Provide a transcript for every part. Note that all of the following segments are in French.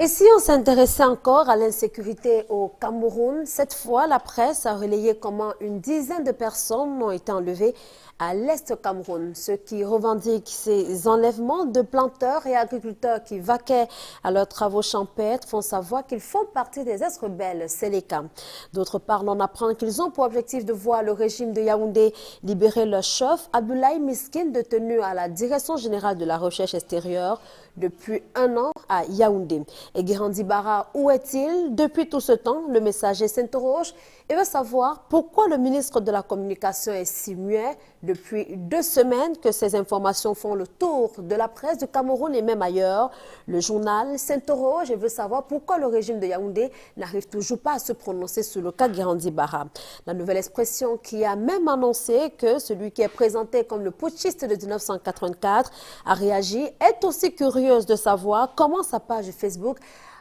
Et si on s'intéressait encore à l'insécurité au Cameroun, cette fois, la presse a relayé comment une dizaine de personnes ont été enlevées à l'est du Cameroun. Ceux qui revendiquent ces enlèvements de planteurs et agriculteurs qui vaquaient à leurs travaux champêtres font savoir qu'ils font partie des ex-rebelles, c'est le cas. D'autre part, on apprend qu'ils ont pour objectif de voir le régime de Yaoundé libérer leur chef, Abdoulaye Miskin, détenu à la Direction générale de la recherche extérieure depuis un an à Yaoundé. Et Guirandi Bara, où est-il? Depuis tout ce temps, le messager s'interroge et veut savoir pourquoi le ministre de la Communication est si muet. Depuis 2 semaines que ces informations font le tour de la presse du Cameroun et même ailleurs. Le journal s'interroge et veut savoir pourquoi le régime de Yaoundé n'arrive toujours pas à se prononcer sur le cas Guirandi Bara. La nouvelle expression qui a même annoncé que celui qui est présenté comme le putschiste de 1984 a réagi est aussi curieuse de savoir comment sa page Facebook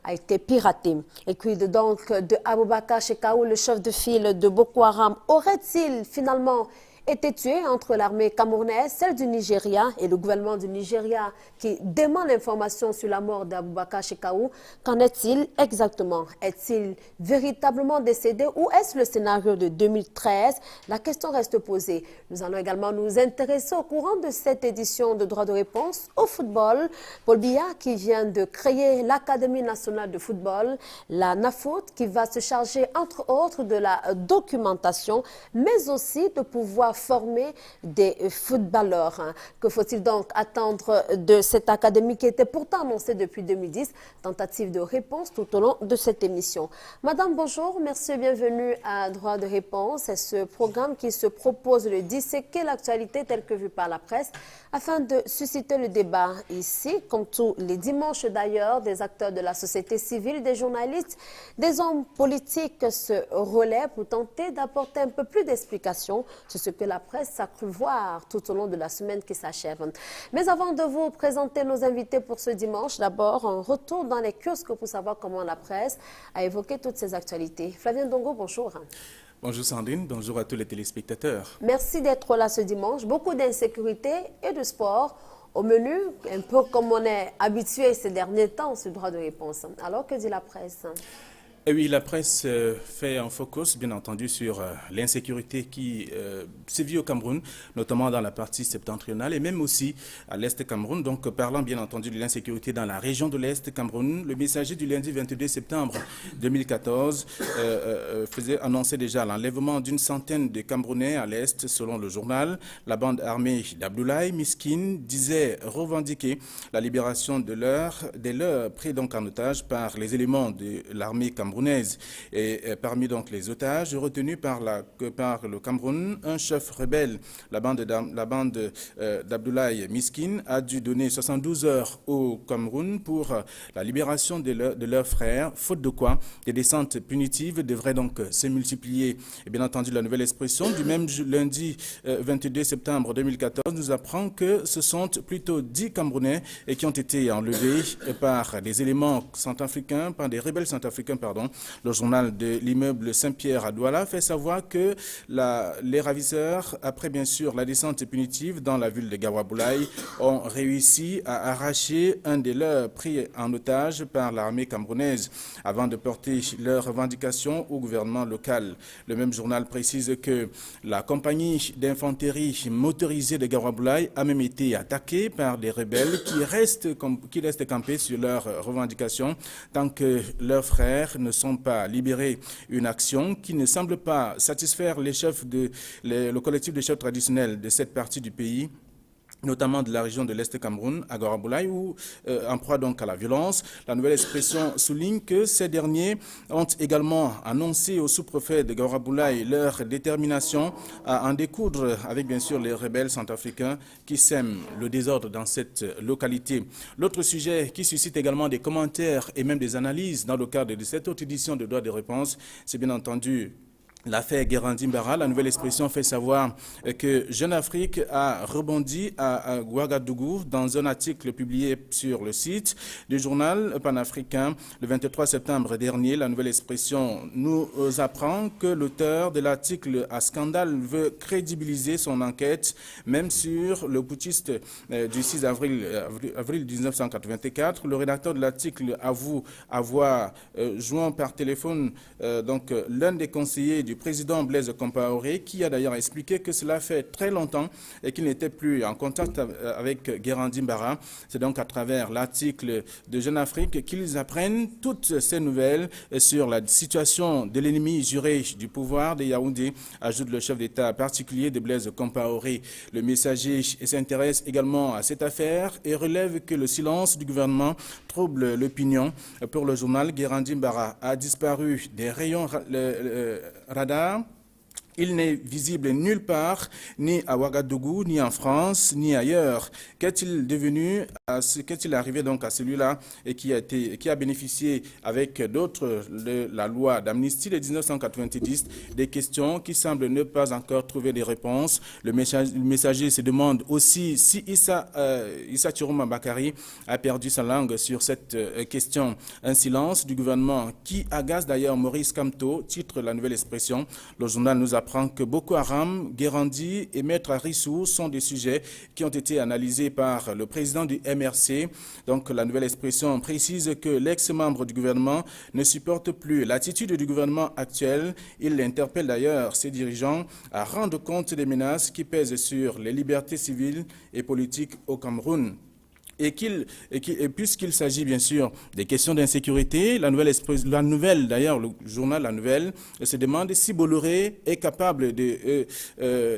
a été piratée. Et quid donc de Aboubakar Shekau, le chef de file de Boko Haram, aurait-il finalement été tué entre l'armée camerounaise, celle du Nigeria et le gouvernement du Nigeria qui demande l'information sur la mort d'Aboubakar Shekau? Qu'en est-il exactement? Est-il véritablement décédé ou est-ce le scénario de 2013? La question reste posée. Nous allons également nous intéresser au courant de cette édition de Droit de réponse au football. Paul Biya qui vient de créer l'Académie nationale de football, la NAFOOT qui va se charger entre autres de la documentation mais aussi de pouvoir former des footballeurs. Que faut-il donc attendre de cette académie qui était pourtant annoncée depuis 2010? Tentative de réponse tout au long de cette émission. Madame, bonjour, merci et bienvenue à Droit de réponse. C'est ce programme qui se propose de disséquer l'actualité telle que vue par la presse afin de susciter le débat. Ici, comme tous les dimanches d'ailleurs, des acteurs de la société civile, des journalistes, des hommes politiques se relaient pour tenter d'apporter un peu plus d'explications sur ce que la presse a cru voir tout au long de la semaine qui s'achève. Mais avant de vous présenter nos invités pour ce dimanche, d'abord un retour dans les kiosques pour savoir comment la presse a évoqué toutes ces actualités. Flavien Dongo, bonjour. Bonjour Sandrine, bonjour à tous les téléspectateurs. Merci d'être là ce dimanche. Beaucoup d'insécurité et de sport au menu, un peu comme on est habitué ces derniers temps sur Droit de réponse. Alors, que dit la presse ? Et oui, la presse fait un focus, bien entendu, sur l'insécurité qui sévit au Cameroun, notamment dans la partie septentrionale et même aussi à l'est du Cameroun. Donc, parlant bien entendu de l'insécurité dans la région de l'est du Cameroun, le messager du lundi 22 septembre 2014 faisait annoncer déjà l'enlèvement d'une centaine de Camerounais à l'est, selon le journal. La bande armée d'Abdoulaye Miskin disait revendiquer la libération des leurs pris donc en otage par les éléments de l'armée camerounaise. Et parmi donc les otages retenus par le Cameroun, un chef rebelle, la bande d'Abdoulaye Miskin, a dû donner 72 heures au Cameroun pour la libération de leurs frères, faute de quoi des descentes punitives devraient donc se multiplier. Et bien entendu, la nouvelle expression du même lundi 22 septembre 2014 nous apprend que ce sont plutôt 10 Camerounais qui ont été enlevés par des éléments centrafricains, par des rebelles centrafricains, pardon. Le journal de l'immeuble Saint-Pierre à Douala fait savoir que les ravisseurs, après bien sûr la descente punitive dans la ville de Gawaboulaye, ont réussi à arracher un des leurs pris en otage par l'armée camerounaise avant de porter leurs revendications au gouvernement local. Le même journal précise que la compagnie d'infanterie motorisée de Gawaboulaye a même été attaquée par des rebelles qui restent campés sur leurs revendications tant que leurs frères ne sont pas libérés. Une action qui ne semble pas satisfaire le collectif des chefs traditionnels de cette partie du pays, notamment de la région de l'Est Cameroun, à Gawaboulaye, où en proie donc à la violence. La nouvelle expression souligne que ces derniers ont également annoncé au sous-préfet de Gawaboulaye leur détermination à en découdre avec bien sûr les rebelles centrafricains qui sèment le désordre dans cette localité. L'autre sujet qui suscite également des commentaires et même des analyses dans le cadre de cette autre édition de Droit de réponse, c'est bien entendu l'affaire Guérandi Mbara. La nouvelle expression fait savoir que Jeune Afrique a rebondi à Ouagadougou dans un article publié sur le site du journal panafricain le 23 septembre dernier. La nouvelle expression nous apprend que l'auteur de l'article à scandale veut crédibiliser son enquête, même sur le putschiste du 6 avril 1984. Le rédacteur de l'article avoue avoir joint par téléphone l'un des conseillers du président Blaise Compaoré, qui a d'ailleurs expliqué que cela fait très longtemps et qu'il n'était plus en contact avec Guérandi Mbara. C'est donc à travers l'article de Jeune Afrique qu'ils apprennent toutes ces nouvelles sur la situation de l'ennemi juré du pouvoir de Yaoundé, ajoute le chef d'État particulier de Blaise Compaoré. Le messager s'intéresse également à cette affaire et relève que le silence du gouvernement trouble l'opinion. Pour le journal, Guérandi Mbara a disparu des rayons radar. Il n'est visible nulle part, ni à Ouagadougou, ni en France, ni ailleurs. Qu'est-il devenu, qu'est-il arrivé donc à celui-là et qui a bénéficié avec d'autres de la loi d'amnistie de 1990, des questions qui semblent ne pas encore trouver des réponses. Le messager se demande aussi si Issa Chirouma Bakary a perdu sa langue sur cette question. Un silence du gouvernement qui agace d'ailleurs Maurice Kamto, titre la nouvelle expression. Le journal nous apprend que Boko Haram, Guérandi et Maître Arissou sont des sujets qui ont été analysés par le président du MRC. Donc la nouvelle expression précise que l'ex-membre du gouvernement ne supporte plus l'attitude du gouvernement actuel. Il interpelle d'ailleurs ses dirigeants à rendre compte des menaces qui pèsent sur les libertés civiles et politiques au Cameroun. Et puisqu'il s'agit bien sûr des questions d'insécurité, la nouvelle d'ailleurs, le journal La Nouvelle se demande si Bolloré est capable de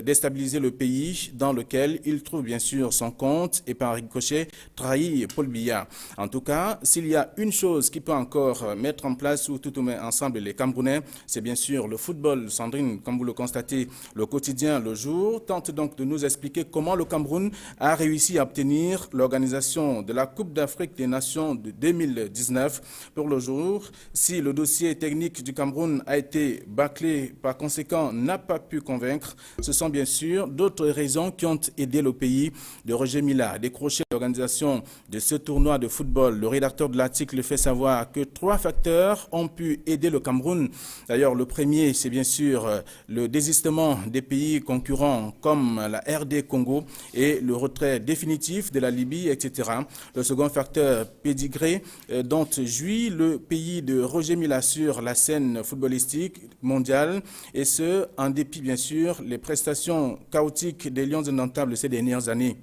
déstabiliser le pays dans lequel il trouve bien sûr son compte et par ricochet trahit Paul Biya. En tout cas, s'il y a une chose qui peut encore mettre en place ou tout au moins ensemble les Camerounais, c'est bien sûr le football. Sandrine, comme vous le constatez, le quotidien, le jour, tente donc de nous expliquer comment le Cameroun a réussi à obtenir l'organisation de la Coupe d'Afrique des Nations de 2019. Pour le jour, si le dossier technique du Cameroun a été bâclé, par conséquent n'a pas pu convaincre, ce sont bien sûr d'autres raisons qui ont aidé le pays de Roger Mila à décrocher l'organisation de ce tournoi de football. Le rédacteur de l'article fait savoir que 3 facteurs ont pu aider le Cameroun. D'ailleurs, le premier, c'est bien sûr le désistement des pays concurrents comme la RD Congo et le retrait définitif de la Libye, etc. Le second facteur, pédigré, dont jouit le pays de Roger Mila sur la scène footballistique mondiale, et ce, en dépit bien sûr les prestations chaotiques des Lions indomptables ces dernières années.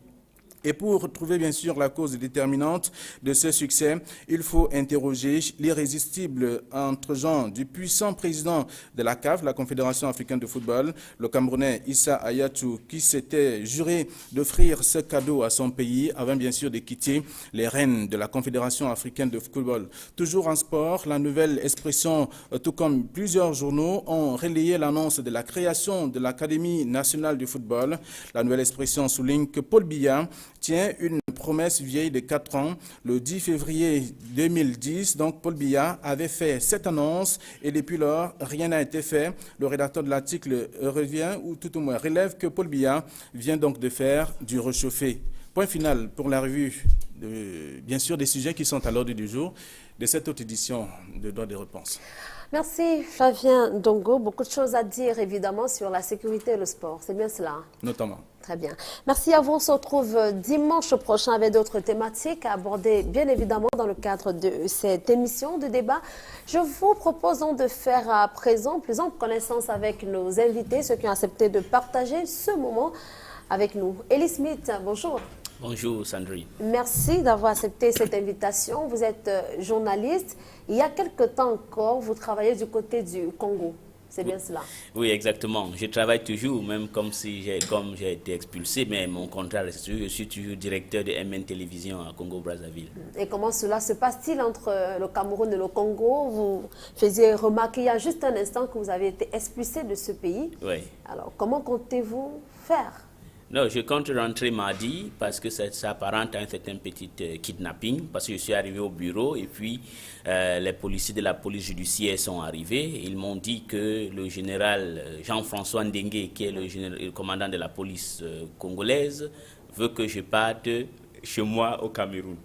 Et pour trouver bien sûr la cause déterminante de ce succès, il faut interroger l'irrésistible entre-gens du puissant président de la CAF, la Confédération africaine de football, le Camerounais Issa Hayatou, qui s'était juré d'offrir ce cadeau à son pays avant bien sûr de quitter les rênes de la Confédération africaine de football. Toujours en sport, la nouvelle expression, tout comme plusieurs journaux, ont relayé l'annonce de la création de l'Académie nationale du football. La nouvelle expression souligne que Paul Biya tient une promesse vieille de 4 ans. Le 10 février 2010, donc Paul Biya avait fait cette annonce et depuis lors, rien n'a été fait. Le rédacteur de l'article revient ou tout au moins relève que Paul Biya vient donc de faire du réchauffé. Point final pour la revue, bien sûr, des sujets qui sont à l'ordre du jour de cette autre édition de Droits des réponses. Merci Flavien Ndongo. Beaucoup de choses à dire évidemment sur la sécurité et le sport. C'est bien cela? Notamment. Très bien. Merci à vous. On se retrouve dimanche prochain avec d'autres thématiques à aborder bien évidemment dans le cadre de cette émission de débat. Je vous propose donc de faire à présent plus en connaissance avec nos invités, ceux qui ont accepté de partager ce moment avec nous. Elie Smith, bonjour. Bonjour Sandrine. Merci d'avoir accepté cette invitation. Vous êtes journaliste. Il y a quelque temps encore, vous travaillez du côté du Congo. C'est bien cela? Oui, exactement. Je travaille toujours, même comme j'ai été expulsé, mais mon contrat reste toujours. Je suis toujours directeur de MN Télévision à Congo-Brazzaville. Et comment cela se passe-t-il entre le Cameroun et le Congo? Vous faisiez remarquer il y a juste un instant que vous avez été expulsé de ce pays. Oui. Alors, comment comptez-vous faire? Non, je compte rentrer mardi parce que ça apparente à un certain petit kidnapping, parce que je suis arrivé au bureau et puis les policiers de la police judiciaire sont arrivés. Ils m'ont dit que le général Jean-François Ndengue, qui est le commandant de la police congolaise, veut que je parte chez moi au Cameroun.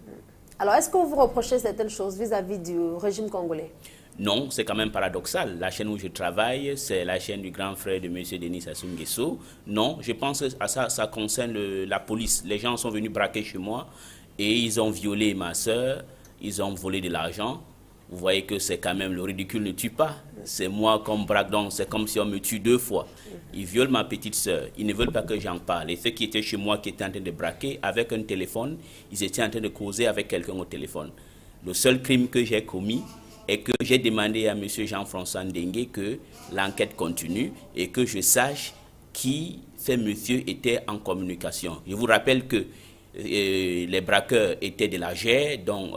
Alors, est-ce que vous reprochez certaines choses vis-à-vis du régime congolais? Non, c'est quand même paradoxal. La chaîne où je travaille, c'est la chaîne du grand frère de M. Denis Sassou Nguesso. Non, je pense à ça, ça concerne la police. Les gens sont venus braquer chez moi et ils ont violé ma soeur, ils ont volé de l'argent. Vous voyez que c'est quand même, le ridicule ne tue pas. C'est moi comme braque, donc c'est comme si on me tue 2 fois. Ils violent ma petite soeur, ils ne veulent pas que j'en parle. Et ceux qui étaient chez moi, qui étaient en train de braquer, avec un téléphone, ils étaient en train de causer avec quelqu'un au téléphone. Le seul crime que j'ai commis, et que j'ai demandé à M. Jean-François Ndengue que l'enquête continue et que je sache qui ces messieurs étaient en communication. Je vous rappelle que les braqueurs étaient de la GER, dont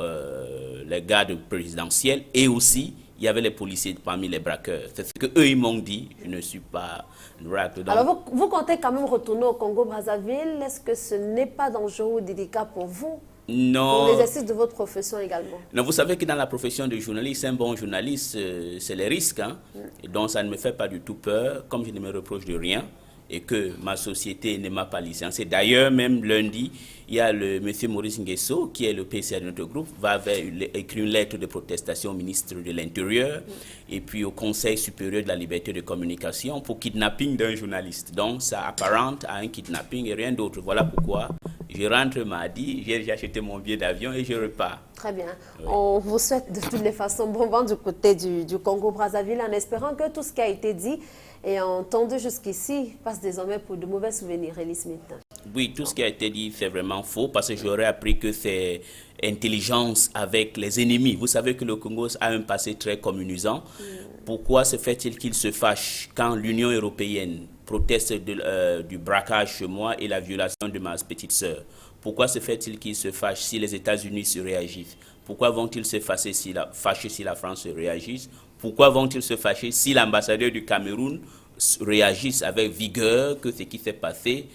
les gardes présidentiels, et aussi il y avait les policiers parmi les braqueurs. C'est ce qu'eux ils m'ont dit, je ne suis pas braque. Alors vous comptez quand même retourner au Congo-Brazzaville. Est-ce que ce n'est pas dangereux ou délicat pour vous? Non. Pour l'exercice de votre profession également. Non, vous savez que dans la profession de journaliste, un bon journaliste, c'est les risques. Hein? Et donc, ça ne me fait pas du tout peur, comme je ne me reproche de rien, et que ma société ne m'a pas licencié. D'ailleurs, même lundi, il y a le monsieur Maurice Nguesso, qui est le PCA de notre groupe, va écrire une lettre de protestation au ministre de l'Intérieur et puis au Conseil supérieur de la liberté de communication pour kidnapping d'un journaliste. Donc, ça apparente à un kidnapping et rien d'autre. Voilà pourquoi je rentre mardi, j'ai acheté mon billet d'avion et je repars. Très bien. Oui. On vous souhaite de toutes les façons bon vent du côté du Congo-Brazzaville en espérant que tout ce qui a été dit et entendu jusqu'ici passe désormais pour de mauvais souvenirs, Ellie Smith. Oui, tout ce qui a été dit, c'est vraiment faux parce que j'aurais appris que c'est intelligence avec les ennemis. Vous savez que le Congo a un passé très communisant. Pourquoi se fait-il qu'il se fâche quand l'Union européenne proteste du braquage chez moi et la violation de ma petite sœur? Pourquoi se fait-il qu'ils se fâchent si les États-Unis se réagissent? Pourquoi vont-ils se fâcher si la France se réagisse? Pourquoi vont-ils se fâcher si l'ambassadeur du Cameroun réagisse avec vigueur que ce qui s'est passé?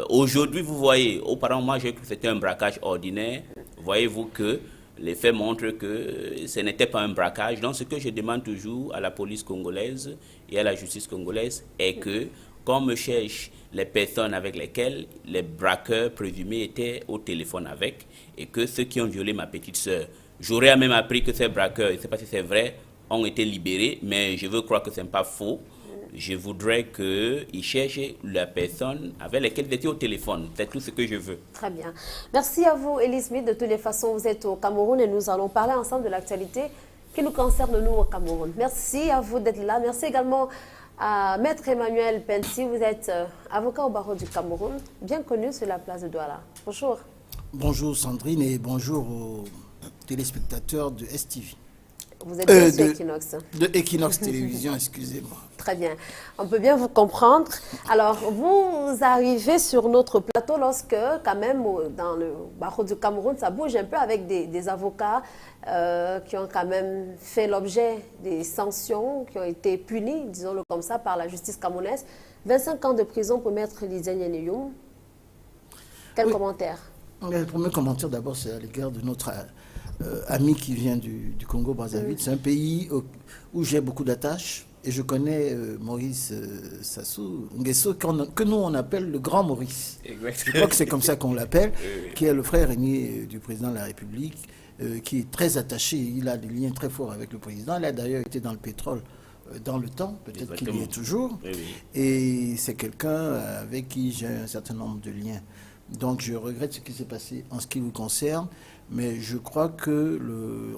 Aujourd'hui, vous voyez, auparavant, moi j'ai cru que c'était un braquage ordinaire. Voyez-vous que les faits montrent que ce n'était pas un braquage. Donc, ce que je demande toujours à la police congolaise et à la justice congolaise est que, qu'on me cherche les personnes avec lesquelles les braqueurs présumés étaient au téléphone avec, et que ceux qui ont violé ma petite sœur, j'aurais même appris que ces braqueurs, je ne sais pas si c'est vrai, ont été libérés, mais je veux croire que ce n'est pas faux. Je voudrais qu'ils cherchent la personne avec laquelle ils étaient au téléphone. C'est tout ce que je veux. Très bien. Merci à vous, Ellie Smith. De toutes les façons, vous êtes au Cameroun et nous allons parler ensemble de l'actualité qui nous concerne, nous, au Cameroun. Merci à vous d'être là. Merci également à Maître Emmanuel Pensi. Vous êtes avocat au barreau du Cameroun, bien connu sur la place de Douala. Bonjour. Bonjour Sandrine et bonjour aux téléspectateurs de STV. Vous êtes bien sur Equinox. De Equinox Télévision, excusez-moi. Très bien. On peut bien vous comprendre. Alors, vous arrivez sur notre plateau lorsque, quand même, dans le barreau du Cameroun, ça bouge un peu avec des avocats qui ont quand même fait l'objet des sanctions, qui ont été punis, disons-le comme ça, par la justice camerounaise. 25 ans de prison pour Maître Lydia Nianiyoum. Quel commentaire? Le premier commentaire, d'abord, c'est à l'égard de notre ami qui vient du Congo-Brazzaville. C'est un pays où j'ai beaucoup d'attaches et je connais Maurice Sassou Nguesso, que nous on appelle le grand Maurice. Exactement. Je crois que c'est comme ça qu'on l'appelle, qui est le frère aîné du président de la République, qui est très attaché, il a des liens très forts avec le président. Il a d'ailleurs été dans le pétrole dans le temps, peut-être qu'il y est toujours. Oui, oui. Et c'est quelqu'un avec qui j'ai un certain nombre de liens. Donc je regrette ce qui s'est passé en ce qui vous concerne, mais je crois que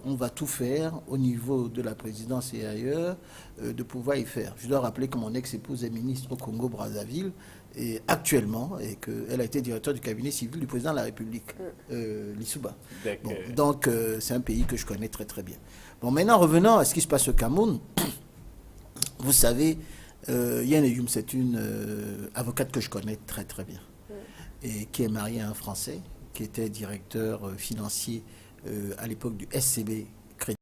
on va tout faire au niveau de la présidence et ailleurs de pouvoir y faire. Je dois rappeler que mon ex-épouse est ministre au Congo-Brazzaville et actuellement, et qu'elle a été directeur du cabinet civil du président de la République, Lissouba. Bon, donc c'est un pays que je connais très très bien. Bon, maintenant revenons à ce qui se passe au Cameroun. Vous savez, Yann Eyoum, c'est une avocate que je connais très très bien. Et qui est marié à un Français, qui était directeur financier à l'époque du SCB,